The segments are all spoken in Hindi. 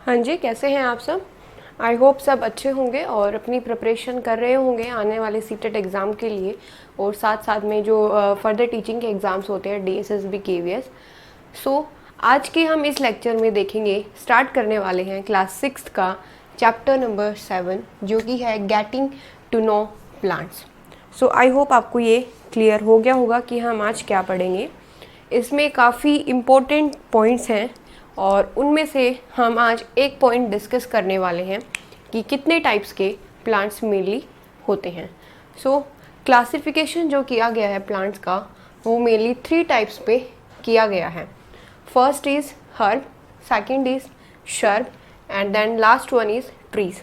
हाँ जी, कैसे हैं आप सब? आई होप सब अच्छे होंगे और अपनी प्रिपरेशन कर रहे होंगे आने वाले सीटेट एग्ज़ाम के लिए, और साथ साथ में जो फर्दर टीचिंग के एग्ज़ाम्स होते हैं DSSB KVS। सो आज के हम इस लेक्चर में देखेंगे, स्टार्ट करने वाले हैं क्लास 6 का चैप्टर नंबर 7 जो कि है getting to know plants. So I hope आपको ये क्लियर हो गया होगा कि हम आज क्या पढ़ेंगे। इसमें काफ़ी इम्पोर्टेंट पॉइंट्स हैं और उनमें से हम आज एक पॉइंट डिस्कस करने वाले हैं कि कितने टाइप्स के प्लांट्स मेनली होते हैं। सो क्लासिफिकेशन जो किया गया है प्लांट्स का वो मेनली 3 टाइप्स पे किया गया है। First is herb, second is shrub and then last one is trees.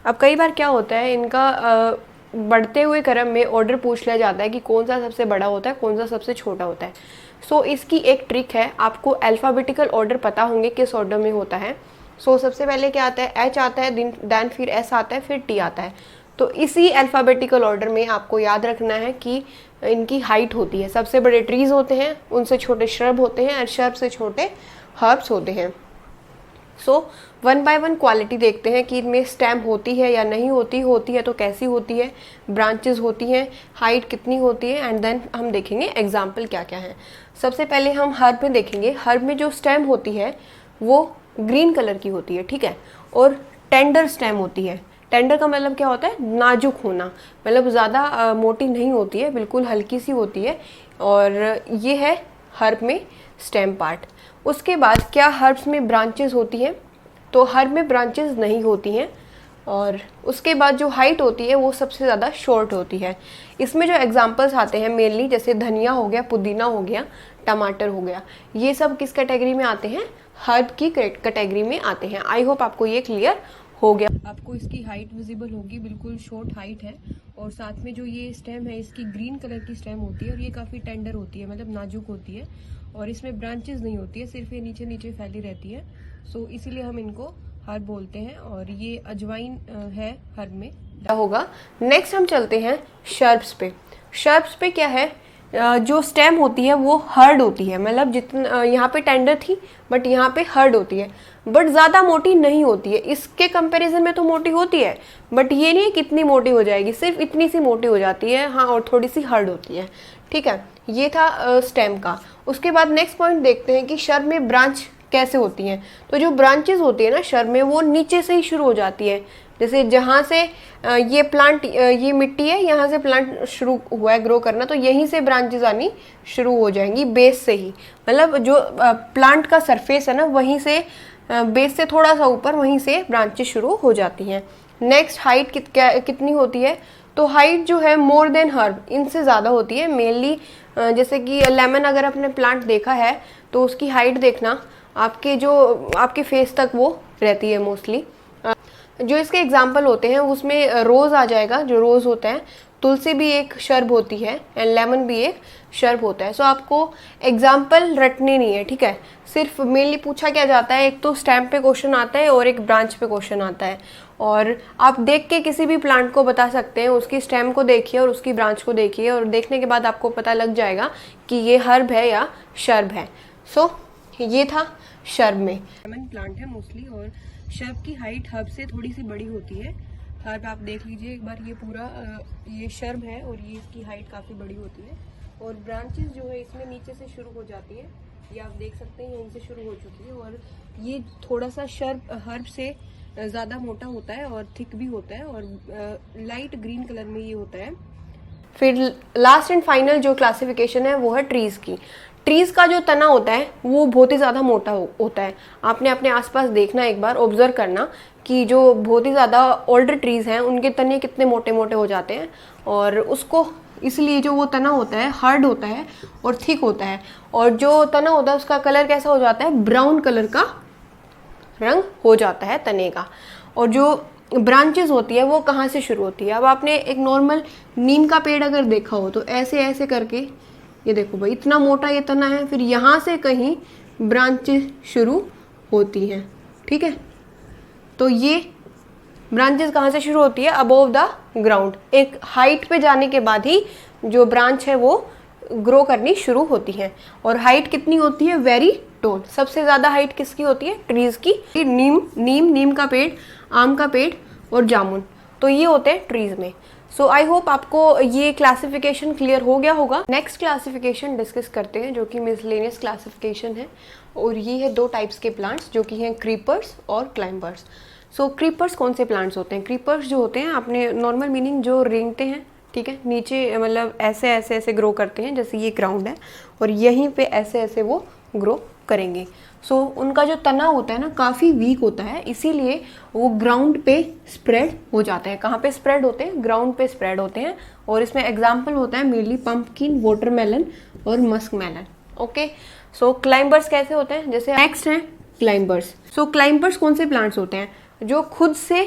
अब कई बार क्या होता है, इनका बढ़ते हुए क्रम में ऑर्डर पूछ लिया जाता है कि कौन सा सबसे बड़ा होता है, कौन सा सबसे छोटा होता है। सो इसकी एक ट्रिक है, आपको अल्फ़ाबेटिकल ऑर्डर पता होंगे किस ऑर्डर में होता है। सो सबसे पहले क्या आता है, H आता है, देन फिर S आता है, फिर T आता है। तो इसी अल्फ़ाबेटिकल ऑर्डर में आपको याद रखना है कि इनकी हाइट होती है। सबसे बड़े ट्रीज़ होते हैं, उनसे छोटे श्रब होते हैं और श्रब से छोटे हर्ब्स होते हैं। So one by one quality देखते हैं कि इनमें स्टेम होती है या नहीं होती, होती है तो कैसी होती है, ब्रांचेस होती हैं, हाइट कितनी होती है, एंड देन हम देखेंगे एग्जाम्पल क्या क्या है। सबसे पहले हम हर्ब में देखेंगे। हर्ब में जो स्टेम होती है वो ग्रीन कलर की होती है, ठीक है, और टेंडर स्टेम होती है। टेंडर का मतलब क्या होता है, नाजुक होना, मतलब ज़्यादा मोटी नहीं होती है, बिल्कुल हल्की सी होती है, और ये है हर्ब में स्टेम पार्ट। उसके बाद क्या हर्ब्स में ब्रांचेस होती हैं, तो हर्ब में ब्रांचेस नहीं होती हैं। और उसके बाद जो हाइट होती है वो सबसे ज़्यादा शॉर्ट होती है। इसमें जो एग्जांपल्स आते हैं मेनली, जैसे धनिया हो गया, पुदीना हो गया, टमाटर हो गया, ये सब किस कैटेगरी में आते हैं, हर्ब की कैटेगरी में आते हैं। आई होप आपको ये क्लियर हो गया। आपको इसकी हाइट विजिबल होगी, बिल्कुल शॉर्ट हाइट है, और साथ में जो ये स्टेम है इसकी ग्रीन कलर की स्टेम होती है और ये काफ़ी टेंडर होती है, मतलब नाजुक होती है, और इसमें ब्रांचेस नहीं होती है, सिर्फ ये नीचे नीचे फैली रहती है। सो इसीलिए हम इनको हर्ब बोलते हैं, और ये अजवाइन है हर्ब में क्या होगा। नेक्स्ट हम चलते हैं शर्ब्स पे। शर्ब्स पे क्या है, जो स्टेम होती है वो हर्ड होती है, मतलब जितना यहाँ पे टेंडर थी बट यहाँ पे हर्ड होती है, बट ज़्यादा मोटी नहीं होती है। इसके कंपैरिजन में तो मोटी होती है, बट ये नहीं कितनी मोटी हो जाएगी, सिर्फ इतनी सी मोटी हो जाती है, हाँ, और थोड़ी सी हर्ड होती है, ठीक है। ये था स्टेम का। उसके बाद नेक्स्ट पॉइंट देखते हैं कि शर्ब में ब्रांच कैसे होती हैं। तो जो ब्रांचेस होती है ना शर्ब में, वो नीचे से ही शुरू हो जाती है। जैसे जहाँ से ये प्लांट, ये मिट्टी है, यहाँ से प्लांट शुरू हुआ है ग्रो करना, तो यहीं से ब्रांचेस आनी शुरू हो जाएंगी, बेस से ही, मतलब जो प्लांट का सरफेस है ना, वहीं से बेस से थोड़ा सा ऊपर, वहीं से ब्रांचेस शुरू हो जाती हैं। नेक्स्ट हाइट कितनी होती है, तो हाइट जो है मोर देन हर्ब, इनसे ज़्यादा होती है मेनली। जैसे कि लेमन अगर आपने प्लांट देखा है तो उसकी हाइट देखना, आपके फेस तक वो रहती है मोस्टली। जो इसके एग्जाम्पल होते हैं उसमें रोज़ आ जाएगा, जो रोज़ होता है, तुलसी भी एक शर्ब होती है, एंड लेमन भी एक शर्ब होता है। सो आपको एग्जाम्पल रटने नहीं है, ठीक है, सिर्फ मेनली पूछा क्या जाता है, एक तो स्टेम पे क्वेश्चन आता है और एक ब्रांच पे क्वेश्चन आता है, और आप देख के किसी भी प्लांट को बता सकते हैं, उसकी स्टेम को देखिए और उसकी ब्रांच को देखिए, और देखने के बाद आपको पता लग जाएगा कि ये हर्ब है या शर्ब है। सो ये था शर्ब में। लेमन प्लांट है मोस्टली, और शर्ब की हाइट हर्ब से थोड़ी सी बड़ी होती है। हर्ब आप देख लीजिए एक बार, ये पूरा ये शर्ब है और ये इसकी हाइट काफ़ी बड़ी होती है, और ब्रांचेस जो है इसमें नीचे से शुरू हो जाती है, ये आप देख सकते हैं यहीं से शुरू हो चुकी है, और ये थोड़ा सा हर्ब से ज़्यादा मोटा होता है और थिक भी होता है, और लाइट ग्रीन कलर में ये होता है। फिर लास्ट एंड फाइनल जो क्लासिफिकेशन है वो है ट्रीज़ की। ट्रीज़ का जो तना होता है वो बहुत ही ज़्यादा मोटा होता है। आपने अपने आसपास देखना, एक बार ऑब्जर्व करना कि जो बहुत ही ज़्यादा ओल्डर ट्रीज़ हैं उनके तने कितने मोटे मोटे हो जाते हैं, और उसको इसलिए जो वो तना होता है हार्ड होता है और थिक होता है, और जो तना होता है उसका कलर कैसा हो जाता है, ब्राउन कलर का रंग हो जाता है तने का। और जो ब्रांचेस होती है वो कहाँ से शुरू होती है, अब आपने एक नॉर्मल नीम का पेड़ अगर देखा हो तो ऐसे ऐसे करके, ये देखो भाई इतना मोटा ये तना है, फिर यहाँ से कहीं ब्रांचेस शुरू होती हैं, ठीक है। तो ये ब्रांचेस कहाँ से शुरू होती है, अबोव द ग्राउंड, एक हाइट पे जाने के बाद ही जो ब्रांच है वो ग्रो करनी शुरू होती है, और हाइट कितनी होती है, वेरी टोल। सबसे ज़्यादा हाइट किसकी होती है? ट्रीज़ की। नीम का पेड़, आम का पेड़ और जामुन, तो ये होते हैं ट्रीज़ में। सो आई होप आपको ये क्लासिफिकेशन क्लियर हो गया होगा। नेक्स्ट क्लासिफिकेशन डिस्कस करते हैं जो कि मिसलेनियस क्लासिफिकेशन है, और ये है 2 टाइप्स के प्लांट्स जो कि हैं क्रीपर्स और क्लाइंबर्स। सो क्रीपर्स कौन से प्लांट्स होते हैं? क्रीपर्स जो होते हैं, आपने नॉर्मल मीनिंग जो रेंगते हैं, ठीक है, नीचे मतलब ऐसे ऐसे ऐसे ग्रो करते हैं, जैसे ये ग्राउंड है और यहीं पे ऐसे ऐसे वो ग्रो करेंगे। सो उनका जो तना होता है ना काफ़ी वीक होता है, इसीलिए वो ग्राउंड पे स्प्रेड हो जाते हैं। कहाँ पे स्प्रेड होते हैं? ग्राउंड पे स्प्रेड होते हैं। और इसमें एग्जाम्पल होता है मेनली पंपकिन, वाटरमेलन और मस्क मेलन। ओके, सो क्लाइंबर्स कैसे होते हैं? जैसे नेक्स्ट है क्लाइंबर्स। सो क्लाइंबर्स कौन से प्लांट्स होते हैं? जो खुद से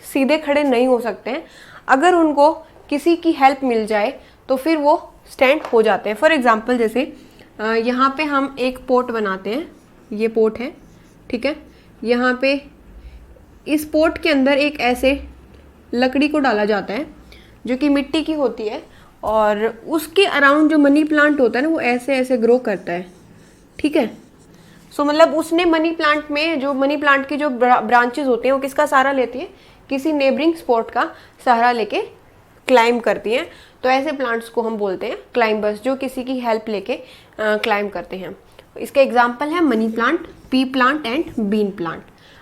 सीधे खड़े नहीं हो सकते हैं, अगर उनको किसी की हेल्प मिल जाए तो फिर वो स्टैंड हो जाते हैं। फॉर एग्जाम्पल जैसे यहाँ पे हम एक पोट बनाते हैं, ये पोट है, ठीक है, यहाँ पे इस पोट के अंदर एक ऐसे लकड़ी को डाला जाता है जो कि मिट्टी की होती है, और उसके अराउंड जो मनी प्लांट होता है ना वो ऐसे ऐसे ग्रो करता है, ठीक है। सो मतलब उसने मनी प्लांट में, जो मनी प्लांट की जो ब्रांचेस होते हैं वो किसका सहारा लेती है? किसी नेबरिंग स्पॉट का सहारा लेके क्लाइंब करती हैं। तो ऐसे प्लांट्स को हम बोलते हैं क्लाइंबर्स, जो किसी की हेल्प लेके क्लाइंब करते हैं। इसके एग्जाम्पल है money plant, pea plant and bean plant.